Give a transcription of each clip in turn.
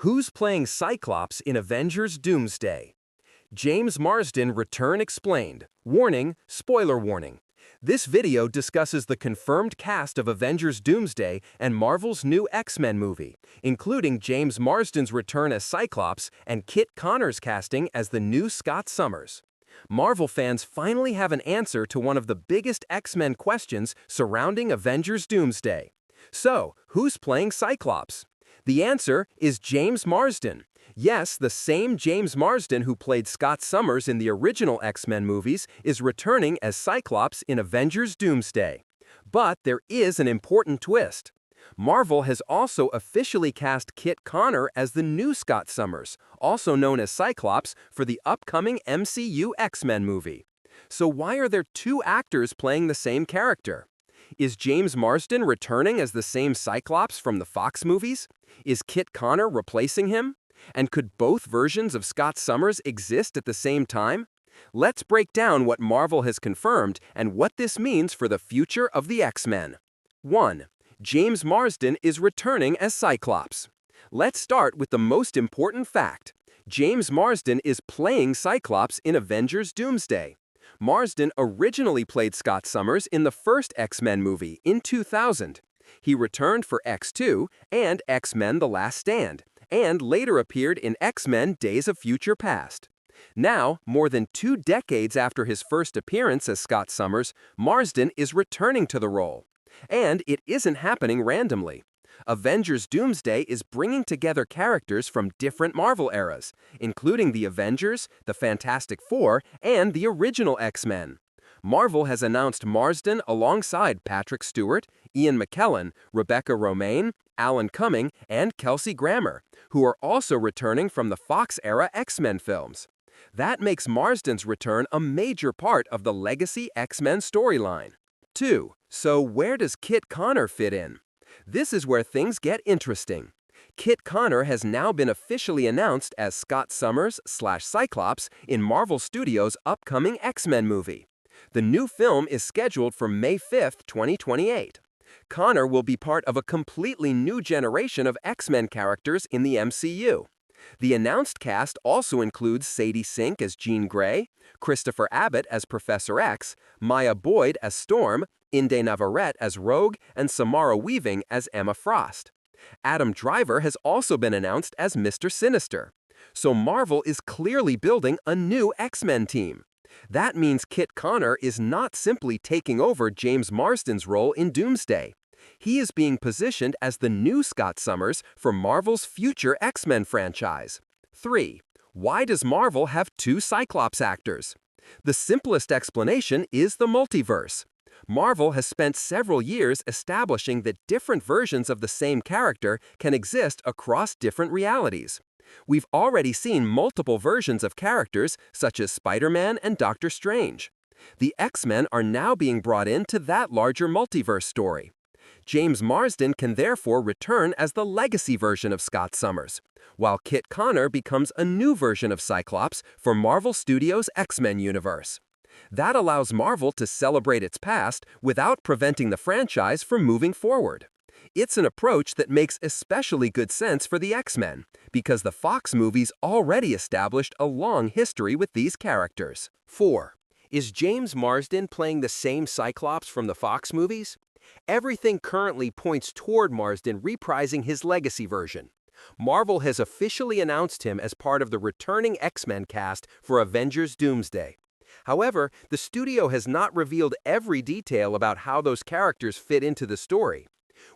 Who's playing Cyclops in Avengers Doomsday? James Marsden return explained. Warning, spoiler warning. This video discusses the confirmed cast of Avengers Doomsday and Marvel's new X-Men movie, including James Marsden's return as Cyclops and Kit Connor's casting as the new Scott Summers. Marvel fans finally have an answer to one of the biggest X-Men questions surrounding Avengers Doomsday. So, who's playing Cyclops? The answer is James Marsden. Yes, the same James Marsden who played Scott Summers in the original X-Men movies is returning as Cyclops in Avengers Doomsday. But there is an important twist. Marvel has also officially cast Kit Connor as the new Scott Summers, also known as Cyclops, for the upcoming MCU X-Men movie. So why are there two actors playing the same character? Is James Marsden returning as the same Cyclops from the Fox movies? Is Kit Connor replacing him? And could both versions of Scott Summers exist at the same time? Let's break down what Marvel has confirmed and what this means for the future of the X-Men. 1. James Marsden is returning as Cyclops. Let's start with the most important fact. James Marsden is playing Cyclops in Avengers Doomsday. Marsden originally played Scott Summers in the first X-Men movie in 2000. He returned for X2 and X-Men The Last Stand, and later appeared in X-Men Days of Future Past. Now, more than 2 decades after his first appearance as Scott Summers, Marsden is returning to the role. And it isn't happening randomly. Avengers Doomsday is bringing together characters from different Marvel eras, including the Avengers, the Fantastic Four, and the original X-Men. Marvel has announced Marsden alongside Patrick Stewart, Ian McKellen, Rebecca Romijn, Alan Cumming, and Kelsey Grammer, who are also returning from the Fox-era X-Men films. That makes Marsden's return a major part of the legacy X-Men storyline. 2. So where does Kit Connor fit in? This is where things get interesting. Kit Connor has now been officially announced as Scott Summers/Cyclops in Marvel Studios' upcoming X-Men movie. The new film is scheduled for May 5, 2028. Connor will be part of a completely new generation of X-Men characters in the MCU. The announced cast also includes Sadie Sink as Jean Grey, Christopher Abbott as Professor X, Maya Boyd as Storm, Inde Navarrete as Rogue, and Samara Weaving as Emma Frost. Adam Driver has also been announced as Mr. Sinister. So Marvel is clearly building a new X-Men team. That means Kit Connor is not simply taking over James Marsden's role in Doomsday. He is being positioned as the new Scott Summers for Marvel's future X-Men franchise. 3. Why does Marvel have two Cyclops actors? The simplest explanation is the multiverse. Marvel has spent several years establishing that different versions of the same character can exist across different realities. We've already seen multiple versions of characters such as Spider-Man and Doctor Strange. The X-Men are now being brought into that larger multiverse story. James Marsden can therefore return as the legacy version of Scott Summers, while Kit Connor becomes a new version of Cyclops for Marvel Studios' X-Men universe. That allows Marvel to celebrate its past without preventing the franchise from moving forward. It's an approach that makes especially good sense for the X-Men, because the Fox movies already established a long history with these characters. 4. Is James Marsden playing the same Cyclops from the Fox movies? Everything currently points toward Marsden reprising his legacy version. Marvel has officially announced him as part of the returning X-Men cast for Avengers Doomsday. However, the studio has not revealed every detail about how those characters fit into the story.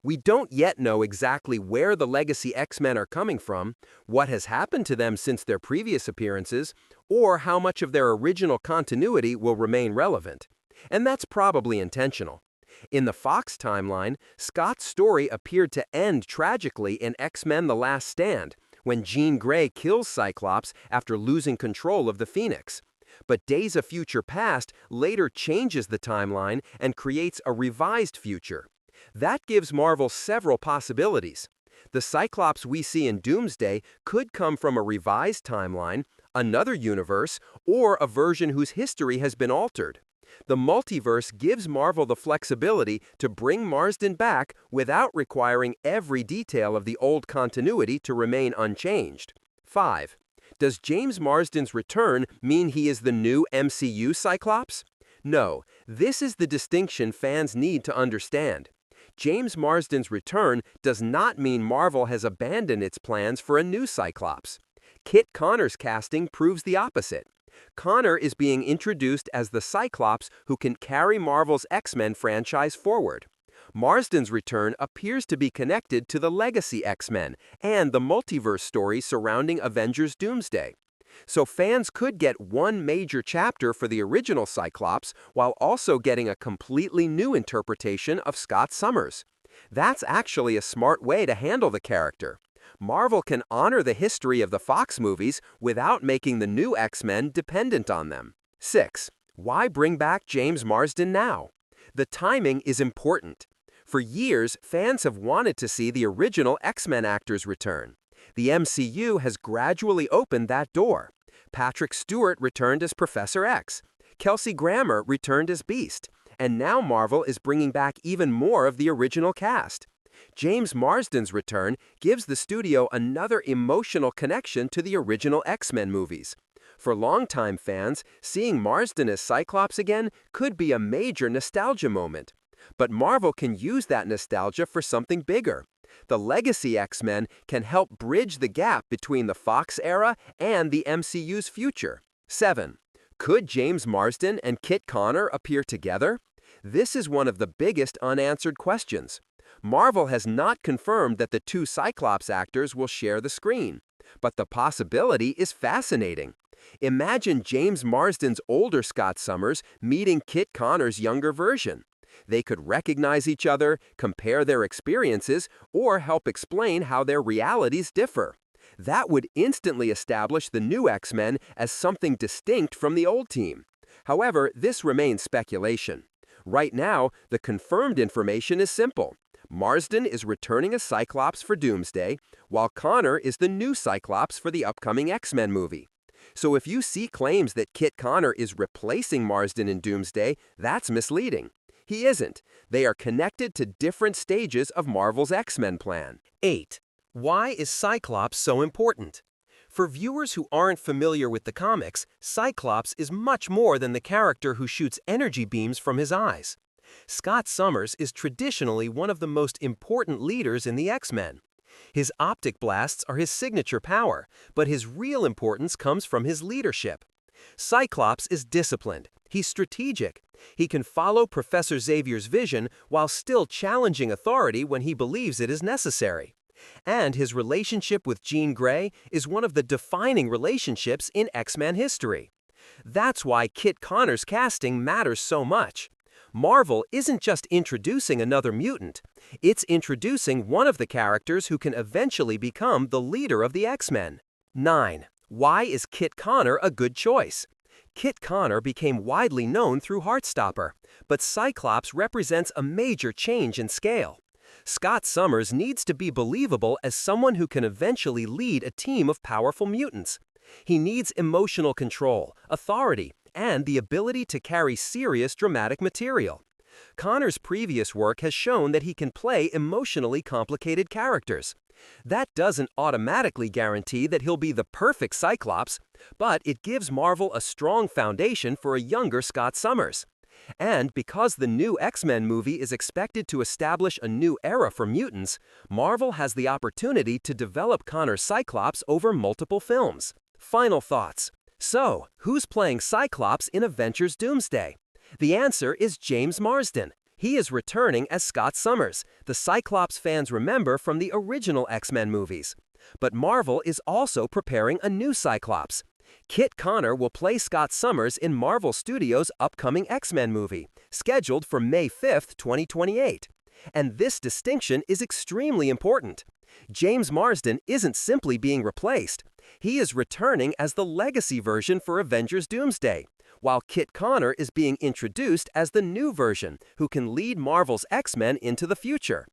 We don't yet know exactly where the legacy X-Men are coming from, what has happened to them since their previous appearances, or how much of their original continuity will remain relevant. And that's probably intentional. In the Fox timeline, Scott's story appeared to end tragically in X-Men The Last Stand, when Jean Grey kills Cyclops after losing control of the Phoenix. But Days of Future Past later changes the timeline and creates a revised future. That gives Marvel several possibilities. The Cyclops we see in Doomsday could come from a revised timeline, another universe, or a version whose history has been altered. The multiverse gives Marvel the flexibility to bring Marsden back without requiring every detail of the old continuity to remain unchanged. 5. Does James Marsden's return mean he is the new MCU Cyclops? No, this is the distinction fans need to understand. James Marsden's return does not mean Marvel has abandoned its plans for a new Cyclops. Kit Connor's casting proves the opposite. Connor is being introduced as the Cyclops who can carry Marvel's X-Men franchise forward. Marsden's return appears to be connected to the legacy X-Men and the multiverse story surrounding Avengers Doomsday. So fans could get one major chapter for the original Cyclops while also getting a completely new interpretation of Scott Summers. That's actually a smart way to handle the character. Marvel can honor the history of the Fox movies without making the new X-Men dependent on them. 6. Why bring back James Marsden now? The timing is important. For years, fans have wanted to see the original X-Men actors return. The MCU has gradually opened that door. Patrick Stewart returned as Professor X. Kelsey Grammer returned as Beast. And now Marvel is bringing back even more of the original cast. James Marsden's return gives the studio another emotional connection to the original X-Men movies. For longtime fans, seeing Marsden as Cyclops again could be a major nostalgia moment. But Marvel can use that nostalgia for something bigger. The legacy X-Men can help bridge the gap between the Fox era and the MCU's future. 7. Could James Marsden and Kit Connor appear together? This is one of the biggest unanswered questions. Marvel has not confirmed that the two Cyclops actors will share the screen, but the possibility is fascinating. Imagine James Marsden's older Scott Summers meeting Kit Connor's younger version. They could recognize each other, compare their experiences, or help explain how their realities differ. That would instantly establish the new X-Men as something distinct from the old team. However, this remains speculation. Right now, the confirmed information is simple. Marsden is returning as Cyclops for Doomsday, while Connor is the new Cyclops for the upcoming X-Men movie. So if you see claims that Kit Connor is replacing Marsden in Doomsday, that's misleading. He isn't. They are connected to different stages of Marvel's X-Men plan. 8. Why is Cyclops so important? For viewers who aren't familiar with the comics, Cyclops is much more than the character who shoots energy beams from his eyes. Scott Summers is traditionally one of the most important leaders in the X-Men. His optic blasts are his signature power, but his real importance comes from his leadership. Cyclops is disciplined. He's strategic. He can follow Professor Xavier's vision while still challenging authority when he believes it is necessary. And his relationship with Jean Grey is one of the defining relationships in X-Men history. That's why Kit Connor's casting matters so much. Marvel isn't just introducing another mutant. It's introducing one of the characters who can eventually become the leader of the X-Men. 9. Why is Kit Connor a good choice? Kit Connor became widely known through Heartstopper, but Cyclops represents a major change in scale. Scott Summers needs to be believable as someone who can eventually lead a team of powerful mutants. He needs emotional control, authority, and the ability to carry serious dramatic material. Connor's previous work has shown that he can play emotionally complicated characters. That doesn't automatically guarantee that he'll be the perfect Cyclops, but it gives Marvel a strong foundation for a younger Scott Summers. And because the new X-Men movie is expected to establish a new era for mutants, Marvel has the opportunity to develop Connor's Cyclops over multiple films. Final thoughts. So, who's playing Cyclops in Avengers Doomsday? The answer is James Marsden. He is returning as Scott Summers, the Cyclops fans remember from the original X-Men movies. But Marvel is also preparing a new Cyclops. Kit Connor will play Scott Summers in Marvel Studios' upcoming X-Men movie, scheduled for May 5, 2028. And this distinction is extremely important. James Marsden isn't simply being replaced. He is returning as the legacy version for Avengers Doomsday, while Kit Connor is being introduced as the new version who can lead Marvel's X-Men into the future.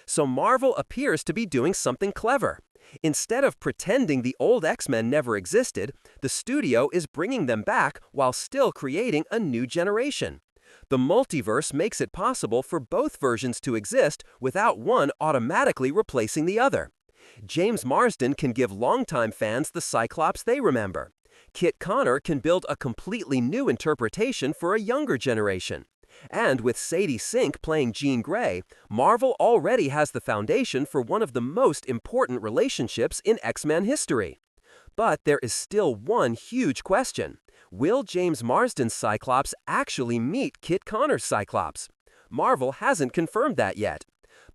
So Marvel appears to be doing something clever. Instead of pretending the old X-Men never existed, the studio is bringing them back while still creating a new generation. The multiverse makes it possible for both versions to exist without one automatically replacing the other. James Marsden can give longtime fans the Cyclops they remember. Kit Connor can build a completely new interpretation for a younger generation. And with Sadie Sink playing Jean Grey, Marvel already has the foundation for one of the most important relationships in X-Men history. But there is still one huge question. Will James Marsden's Cyclops actually meet Kit Connor's Cyclops? Marvel hasn't confirmed that yet.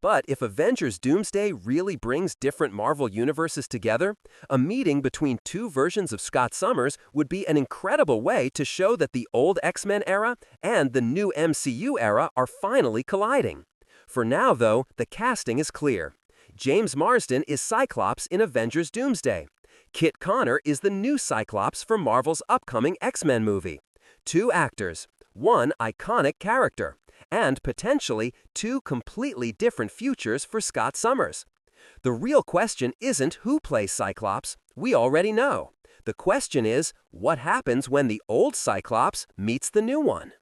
But if Avengers Doomsday really brings different Marvel universes together, a meeting between two versions of Scott Summers would be an incredible way to show that the old X-Men era and the new MCU era are finally colliding. For now, though, the casting is clear. James Marsden is Cyclops in Avengers Doomsday. Kit Connor is the new Cyclops for Marvel's upcoming X-Men movie. Two actors, one iconic character, and potentially two completely different futures for Scott Summers. The real question isn't who plays Cyclops, we already know. The question is, what happens when the old Cyclops meets the new one?